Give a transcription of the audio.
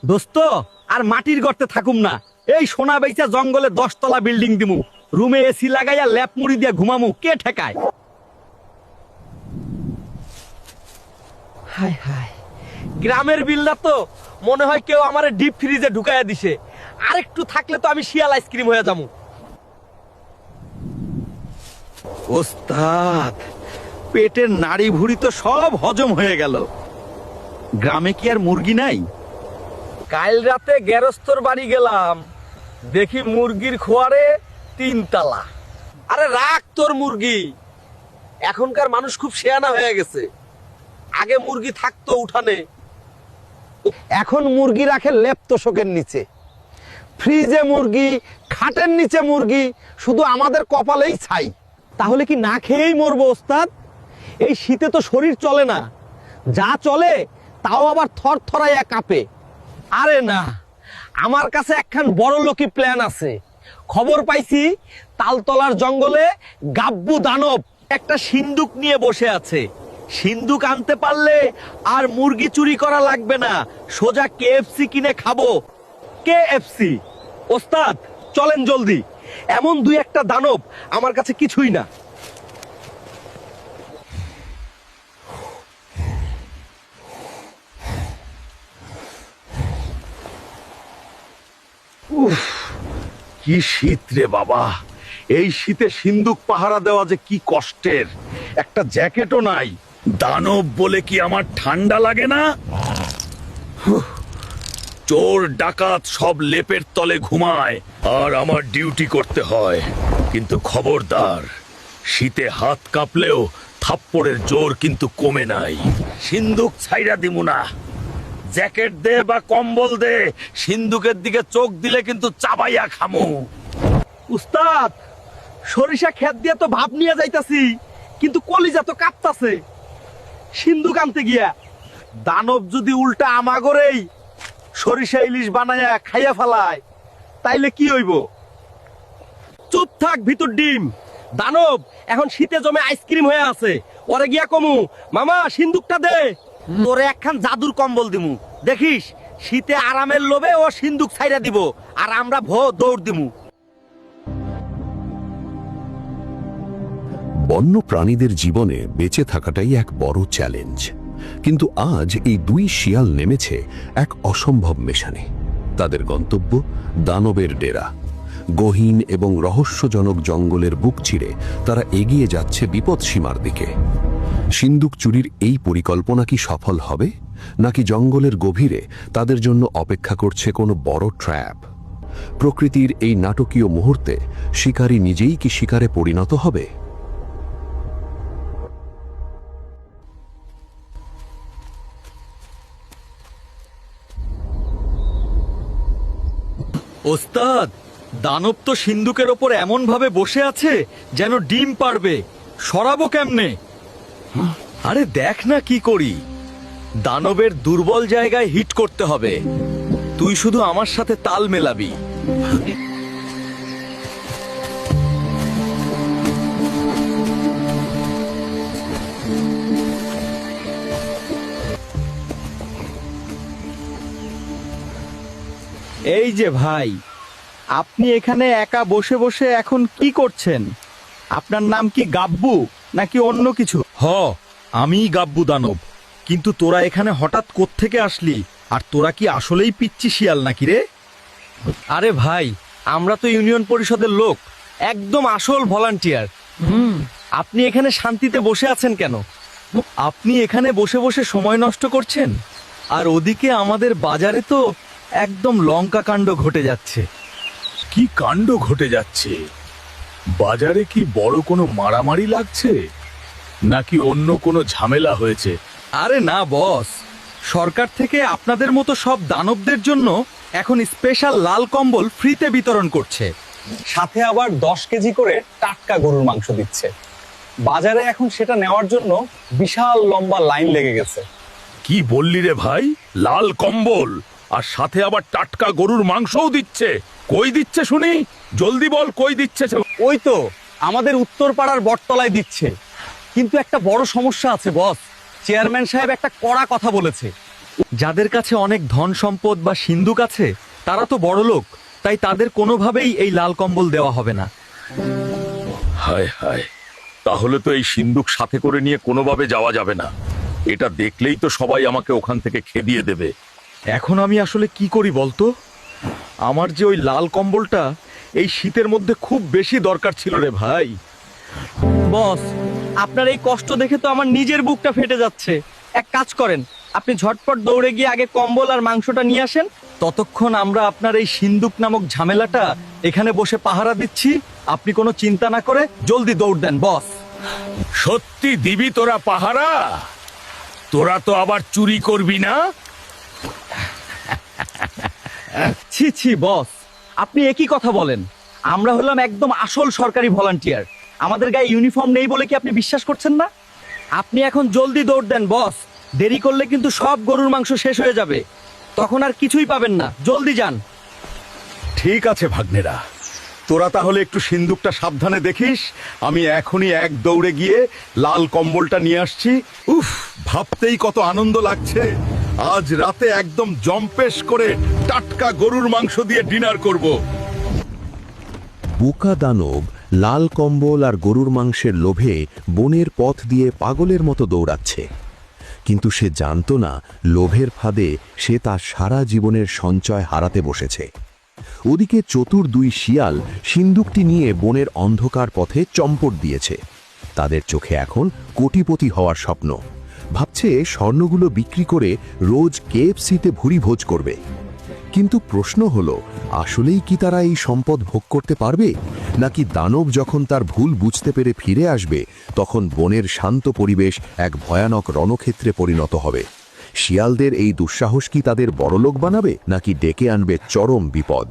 দোস্ত আর মাটির গর্তে থাকুম না, এই সোনা বেচা জঙ্গলে 10 তলা বিল্ডিং দিমু, রুমে এসি লাগাইয়া ল্যাপ মুড়ি দিয়া ঘুমামু, কে ঠেকায়? হায় হায়, গ্রামের বিল্ডার তো মনে হয় কেউ আমারে ডিপ ফ্রিজে ঢুকাইয়া দিছে। আরেকটু থাকলে তো আমি শিয়াল আইসক্রিম হয়ে যাবো। ওস্তাদ, পেটের নাড়ি ভুড়ি তো সব হজম হয়ে গেল। গ্রামে কি আর মুরগি নাই? কাল রাতে গেরস্তর বাড়ি গেলাম, দেখি মুরগির খোয়ারে 3 তালা। আরে রাখ তোর মুরগি, এখনকার মানুষ খুব শেয়ানা হয়ে গেছে। আগে মুরগি থাকতো উঠানে, এখন মুরগি রাখে লেপ তোষকের নিচে। ফ্রিজে মুরগি, খাটের নিচে মুরগি, শুধু আমাদের কপালেই ছাই। তাহলে কি না খেয়েই মরবো ওস্তাদ? এই শীতে তো শরীর চলে না, যা চলে তাও আবার থর থরাইয়া কাঁপে। আরে না, আমার কাছে একখান বড় লোকি প্ল্যান আছে। খবর পাইছি তালতলার জঙ্গলে গাব্বু দানব একটা সিন্দুক নিয়ে বসে আছে। সিন্দুক আনতে পারলে আর মুরগি চুরি করা লাগবে না, সোজা কেএফসি কিনে খাবো। কেএফসি? ওস্তাদ চলেন জলদি, এমন 2-1টা দানব আমার কাছে কিছুই না। উফ, কি শীত রে বাবা! এই শীতে সিন্দুক পাহারা দেওয়া যে কি কষ্টের। একটা জ্যাকেটও নাই। দানব বলে কি আমার ঠান্ডা লাগে না? চোর ডাকাত সব লেপের তলে ঘুমায়, আর আমার ডিউটি করতে হয়। কিন্তু খবরদার, শীতে হাত কাঁপলেও থাপ্পড়ের জোর কিন্তু কমে নাই। সিন্দুক ছাইরা দিমু না। জ্যাকেট দে বা কম্বল দে, সিন্দুকের দিকে চোখ দিলে কিন্তু চাবাইয়া খামু। উস্তাদ, সরিষা ক্ষেত দিয়ে তো ভাব নিয়ে যাইতাছি, কিন্তু কলিজা তো কাঁপতাছে। সিন্দুক আনতে গিয়া দানব যদি উল্টা আমাগরেই সরিষা ইলিশ বানায়া খাইয়া ফেলায়, তাইলে কি হইব? চুপ থাক ভিতর ডিম। দানব এখন শীতে জমে আইসক্রিম হয়ে আছে, ওরে গিয়া কমু, মামা সিন্দুকটা দে। তোরে একখান জাদুর কম্বল দিমু, দেখিস শীতে আরামের লোভে ও সিন্দুক ছাইরা দিব, আর আমরা দৌড় দিমু। বন্য প্রাণীদের জীবনে বেঁচে থাকাটাই এক বড় চ্যালেঞ্জ। কিন্তু আজ এই 2 শিয়াল নেমেছে এক অসম্ভব মিশনে। তাদের গন্তব্য দানবের ডেরা। গহীন এবং রহস্যজনক জঙ্গলের বুক চিরে তারা এগিয়ে যাচ্ছে বিপদসীমার দিকে। সিন্দুক চুরির এই পরিকল্পনা কি সফল হবে, নাকি জঙ্গলের গভীরে তাদের জন্য অপেক্ষা করছে কোনো বড় ট্র্যাপ? প্রকৃতির এই নাটকীয় মুহূর্তে শিকারী নিজেই কি শিকারে পরিণত হবে? ওস্তাদ, দানব তো সিন্দুকের ওপর এমন ভাবে বসে আছে যেন ডিম পারবে। সরাবো কেমনে? আরে দেখ না কি করি। দানবের দুর্বল জায়গায় হিট করতে হবে। তুই শুধু আমার সাথে তাল মেলাবি। এই যে ভাই, আপনি এখানে একা বসে বসে এখন কি করছেন? আপনার নাম কি গাব্বু নাকি অন্য কিছু? আমিই গাব্বু দানব। কিন্তু তোরা এখানে হঠাৎ কোত্থেকে আসলি? আর তোরা কি আসলেই পিচ্চি শিয়াল নাকি রে? আরে ভাই, আমরা তো ইউনিয়ন পরিষদের লোক, একদম আসল ভলান্টিয়ার। আপনি এখানে শান্তিতে বসে আছেন কেন? আপনি এখানে বসে বসে সময় নষ্ট করছেন, আর ওদিকে আমাদের বাজারে তো একদম লঙ্কা কাণ্ড ঘটে যাচ্ছে। কি কাণ্ড ঘটে যাচ্ছে? বাজারে কি বড় কোনো মারামারি লাগছে, নাকি অন্য কোনো ঝামেলা হয়েছে? আরে না বস, সরকার থেকে আপনাদের মতো সব দানবদের জন্য এখন স্পেশাল লাল কম্বল ফ্রিতে বিতরণ করছে, সাথে আবার 10 কেজি করে টাটকা গরুর মাংস দিচ্ছে। বাজারে এখন সেটা নেওয়ার জন্য বিশাল লম্বা লাইন লেগে গেছে। কি বললি রে ভাই? লাল কম্বল আর সাথে আবার টাটকা গরুর মাংসও দিচ্ছে? কই দিচ্ছে শুনি, জলদি বল, কই দিচ্ছে? ওই তো আমাদের উত্তর পাড়ার বটতলায় দিচ্ছে। কিন্তু একটা বড় সমস্যা আছে বস, চেয়ারম্যান সাহেব একটা কড়া কথা বলেছে। যাদের কাছে অনেক ধন সম্পদ বা সিন্ধুক আছে তারা তো বড় লোক, তাই তাদের কোনোভাবেই এই লাল কম্বল দেওয়া হবে না। হায় হায়, তাহলে তো এই সিন্দুক সাথে করে নিয়ে কোনোভাবে যাওয়া যাবে না। এটা দেখলেই তো সবাই আমাকে ওখান থেকে খেদিয়ে দেবে। এখন আমি আসলে কি করি বলতো? আমার যে ওই লাল কম্বলটা এই শীতের মধ্যে খুব বেশি দরকার ছিল রে ভাই। বস, আপনার এই কষ্ট দেখে তো আমার নিজের বুকটা ফেটে যাচ্ছে। এক কাজ করেন, আপনি ঝটপট দৌড়ে গিয়ে আগে কম্বল আর মাংসটা নিয়ে আসেন। ততক্ষণ আমরা আপনার এই সিন্দুক নামক ঝামেলাটা এখানে বসে পাহারা দিচ্ছি। আপনি কোনো চিন্তা না করে জলদি দৌড় দেন বস। সত্যি দিবি তোরা পাহারা? তোরা তো আবার চুরি করবি না? ছি ছি বস, আপনি একই কথা বলেন। আমরা হলাম একদম আসল সরকারি ভলান্টিয়ার। আমাদের গায়ে ইউনিফর্ম নেই বলে কি আপনি বিশ্বাস করছেন না? আপনি এখন জলদি দৌড় দেন বস, দেরি করলে কিন্তু সব গরুর মাংস শেষ হয়ে যাবে, তখন আর কিছুই পাবেন না। জলদি যান। ঠিক আছে ভাগ্নেরা, তোরা তাহলে একটু সিন্দুকটা সাবধানে দেখিস। আমি এখনই এক দৌড়ে গিয়ে লাল কম্বলটা নিয়ে আসছি। উফ, ভাবতেই কত আনন্দ লাগছে। আজ রাতে একদম জম্পেশ করে টাটকা গরুর মাংস দিয়ে ডিনার করব। বোকা দানব লাল কম্বল আর গরুর মাংসের লোভে বনের পথ দিয়ে পাগলের মতো দৌড়াচ্ছে, কিন্তু সে জানতো না লোভের ফাঁদে সে তার সারা জীবনের সঞ্চয় হারাতে বসেছে। ওদিকে চতুর দুই শিয়াল সিন্দুকটি নিয়ে বনের অন্ধকার পথে চম্পট দিয়েছে। তাদের চোখে এখন কোটিপতি হওয়ার স্বপ্ন। ভাবছে স্বর্ণগুলো বিক্রি করে রোজ কেএফসিতে ভুরি ভোজ করবে। কিন্তু প্রশ্ন হলো, আসলেই কি তারা এই সম্পদ ভোগ করতে পারবে, নাকি দানব যখন তার ভুল বুঝতে পেরে ফিরে আসবে তখন বনের শান্ত পরিবেশ এক ভয়ানক রণক্ষেত্রে পরিণত হবে? শিয়ালদের এই দুঃসাহস কি তাদের বড়লোক বানাবে, নাকি ডেকে আনবে চরম বিপদ?